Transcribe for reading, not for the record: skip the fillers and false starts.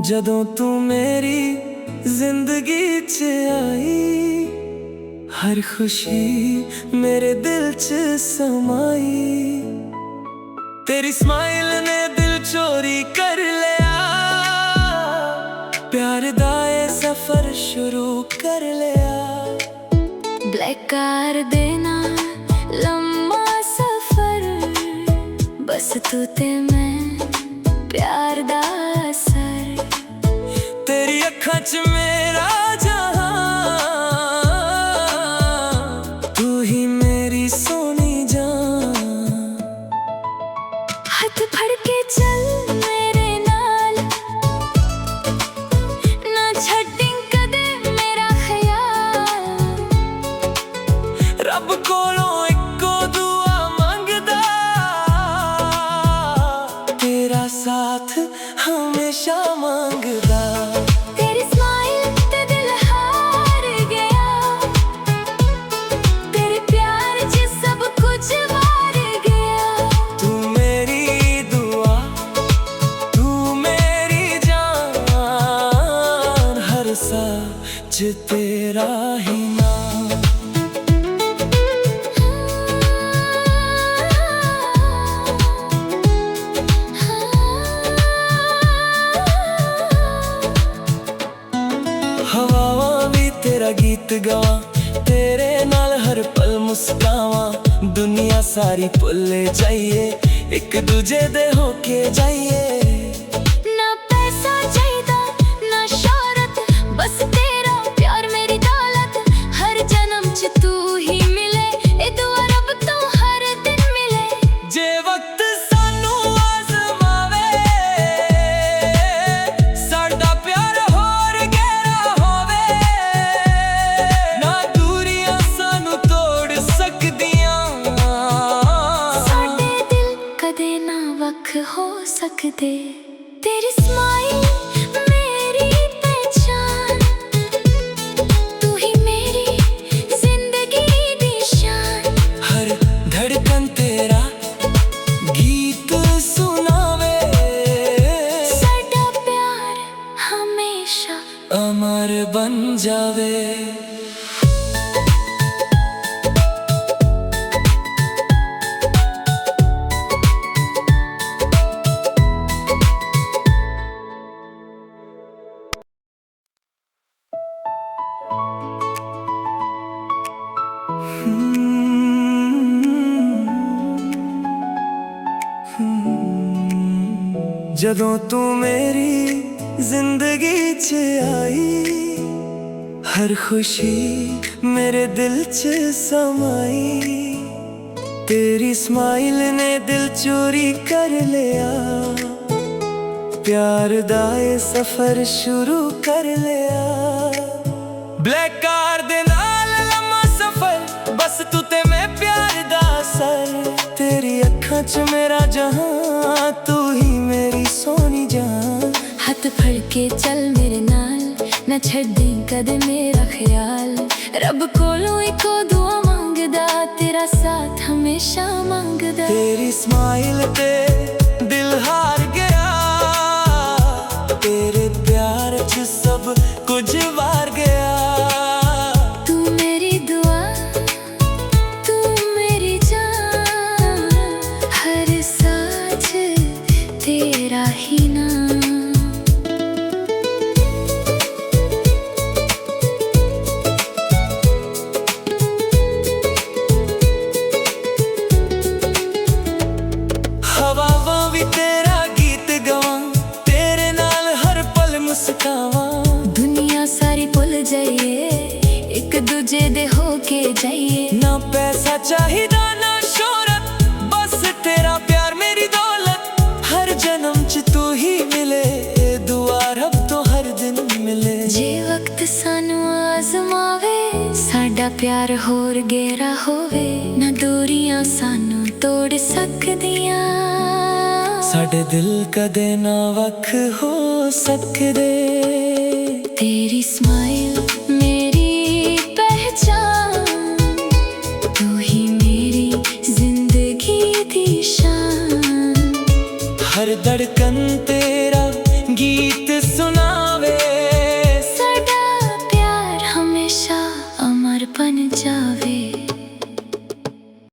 ਜਦੋਂ ਤੂੰ ਮੇਰੀ ਜ਼ਿੰਦਗੀ 'ਚ ਆਈ, ਹਰ ਖੁਸ਼ੀ ਮੇਰੇ ਦਿਲ 'ਚ ਸਮਾਈ। ਤੇਰੀ ਸਮਾਈਲ ਨੇ ਦਿਲ ਚੋਰੀ ਕਰ ਲਿਆ, ਪਿਆਰ ਦਾ ਇਹ ਸਫ਼ਰ ਸ਼ੁਰੂ ਕਰ ਲਿਆ। ਬਲੈਕ ਕਾਰ ਦੇ ਨਾਲ ਲੰਮਾ ਸਫ਼ਰ, ਬਸ ਤੂੰ ਤੇ ਮੈਂ ਪਿਆਰ ਦਾ ਅਸਰ। ਤੇਰੀ ਅੱਖਾਂ 'ਚ ਮੇਰਾ ਜਹਾਂ, ਤੂੰ ਹੀ ਮੇਰੀ ਸੋਹਣੀ ਜਾਨ। ਹੱਥ ਫੜ ਕੇ ਚੱਲ ਮੇਰੇ ਨਾਲ, ਨਾ ਛੱਡੀ ਕਦੇ ਮੇਰਾ ਖਿਆਲ। ਰੱਬ ਕੋਲੋਂ ਇੱਕੋ ਦੁਆ ਮੰਗਦਾ, ਤੇਰਾ ਸਾਥ ਹਮੇਸ਼ਾ ਮੰਗਦਾ। ਤੇਰੀ ਸਮਾਈਲ ਤੇ ਦਿਲ ਹਾਰ ਗਿਆ, ਤੇਰੇ ਪਿਆਰ 'ਚ ਸਭ ਕੁਝ ਵਾਰ ਗਿਆ। ਤੂੰ ਮੇਰੀ ਦੁਆ, ਤੂੰ ਮੇਰੀ ਜਾਨ, ਹਰ ਸਾਹ 'ਚ ਤੇਰਾ ਹੀ ਨਾਮ। ਹਵਾਵਾਂ ਵੀ ਤੇਰਾ ਗੀਤ ਗਾਵਾਂ, ਤੇਰੇ ਨਾਲ ਹਰ ਪਲ ਮੁਸਕਾਵਾਂ। ਦੁਨੀਆ ਸਾਰੀ ਭੁੱਲ ਜਾਈਏ, ਇੱਕ ਦੂਜੇ ਦੇ ਹੋ ਕੇ ਜਾਈਏ। ਨਾ ਪੈਸਾ ਚਾਹੀਦਾ ਨਾ ਸ਼ੋਹਰਤ, ਬਸ ਤੇਰਾ ਪਿਆਰ ਮੇਰੀ ਦੌਲਤ। ਹਰ ਜਨਮ 'ਚ ਤੂੰ ਹੀ ਮਿਲੇ, ਇਹ ਦੁਆ ਰੱਬ ਤੋਂ ਹਰ ਦਿਨ ਮਿਲੇ। ਜੇ ਵਕਤ ਸਾਨੂੰ ਆਜ਼ਮਾਵੇ, ਸਾਡਾ ਪਿਆਰ ਹੋਰ ਗਹਿਰਾ ਹੋਵੇ। ਨਾ ਦੂਰੀਆਂ ਸਾਨੂੰ ਤੋੜ ਸਕਦੀਆਂ, ਸਾਡੇ ਦਿਲ ਕਦੇ ਨਾ ਵੱਖ ਹੋ ਸਕਦੇ। ਤੇਰੀ ਸਮਾਈਲ ਮੇਰੀ ਪਹਿਚਾਨ, ਤੂੰ ਹੀ ਮੇਰੀ ਜ਼ਿੰਦਗੀ ਦੀ ਸ਼ਾਨ। ਹਰ ਧੜਕਨ ਤੇਰਾ ਗੀਤ ਸੁਣਾਵੇ, ਸਾਡਾ ਪਿਆਰ ਹਮੇਸ਼ਾ ਅਮਰ ਬਣ ਜਾਵੇ। ਜਦੋਂ ਤੂੰ ਮੇਰੀ ਜ਼ਿੰਦਗੀ 'ਚ ਆਈ, ਹਰ ਖੁਸ਼ੀ ਮੇਰੇ ਦਿਲ 'ਚ ਸਮਾਈ। ਤੇਰੀ ਸਮਾਈਲ ਨੇ ਦਿਲ ਚੋਰੀ ਕਰ ਲਿਆ, ਪਿਆਰ ਦਾ ਇਹ ਸਫ਼ਰ ਸ਼ੁਰੂ ਕਰ ਲਿਆ। ਬਲੈਕ ਕਾਰ ਦੇ ਨਾਲ ਲੰਮਾ ਸਫ਼ਰ, ਬਸ ਤੂੰ ਤੇ ਮੈਂ ਪਿਆਰ ਦਾ ਅਸਰ। ਤੇਰੀ ਅੱਖਾਂ 'ਚ ਮੇਰਾ ਜਹਾਂ, ਤੂੰ ਹੀ ਮੇਰੀ ਸੋਹਣੀ ਜਾਨ। ਹੱਥ ਫੜ ਕੇ ਚੱਲ ਮੇਰੇ ਨਾਲ, ਨਾ ਛੱਡੀ ਕਦੇ ਮੇਰਾ ਖਿਆਲ। ਰੱਬ ਕੋਲੋਂ ਇੱਕੋ ਦੁਆ ਮੰਗਦਾ, ਤੇਰਾ ਸਾਥ ਹਮੇਸ਼ਾ ਮੰਗਦਾ। ਤੇਰੀ ਸਮਾਈਲ ਤੇ ਦਿਲ ਹਾਰ ਗਿਆ, ਤੇਰੇ ਪਿਆਰ 'ਚ ਸਭ ਕੁਝ ਵਾਰ ਗਿਆ। ਤੂੰ ਮੇਰੀ ਦੁਆ, ਤੂੰ ਮੇਰੀ ਜਾਨ, ਹਰ ਸਾਹ 'ਚ ਤੇਰਾ ਹੀ ਨਾਮ। ਹਵਾਵਾਂ ਵੀ ਤੇਰਾ ਗੀਤ ਗਾਵਾਂ, ਤੇਰੇ ਨਾਲ ਹਰ ਪਲ ਮੁਸਕਾਵਾਂ। ਦੁਨੀਆ ਸਾਰੀ ਭੁੱਲ ਜਾਈਏ, ਇੱਕ ਦੂਜੇ ਦੇ ਹੋ ਕੇ ਜਾਈਏ। ਨਾ ਪੈਸਾ ਚਾਹੀਦਾ ਨਾ ਸ਼ੋਹਰਤ, ਬਸ ਤੇਰਾ ਪਿਆਰ ਮੇਰੀ ਦੌਲਤ। ਹਰ ਜਨਮ 'ਚ ਤੂੰ ਹੀ ਮਿਲੇ, ਇਹ ਦੁਆ ਰੱਬ ਤੋਂ ਹਰ ਦਿਨ ਮਿਲੇ। ਜੇ ਵਕਤ ਸਾਨੂੰ ਆਜ਼ਮਾਵੇ, ਸਾਡਾ ਪਿਆਰ ਹੋਰ ਗਹਿਰਾ ਹੋਵੇ। ਨਾ ਦੂਰੀਆਂ ਸਾਨੂੰ ਤੋੜ ਸਕਦੀਆਂ, ਸਾਡੇ ਦਿਲ ਕਦੇ ਨਾ ਵੱਖ ਹੋ ਸਕਦੇ। ਤੇਰੀ ਸਮਾਈਲ ਮੇਰੀ ਪਹਿਚਾਨ, ਤੂੰ ਹੀ ਮੇਰੀ ਜ਼ਿੰਦਗੀ ਦੀ ਸ਼ਾਨ। हर धड़कन तेरा गीत सुनावे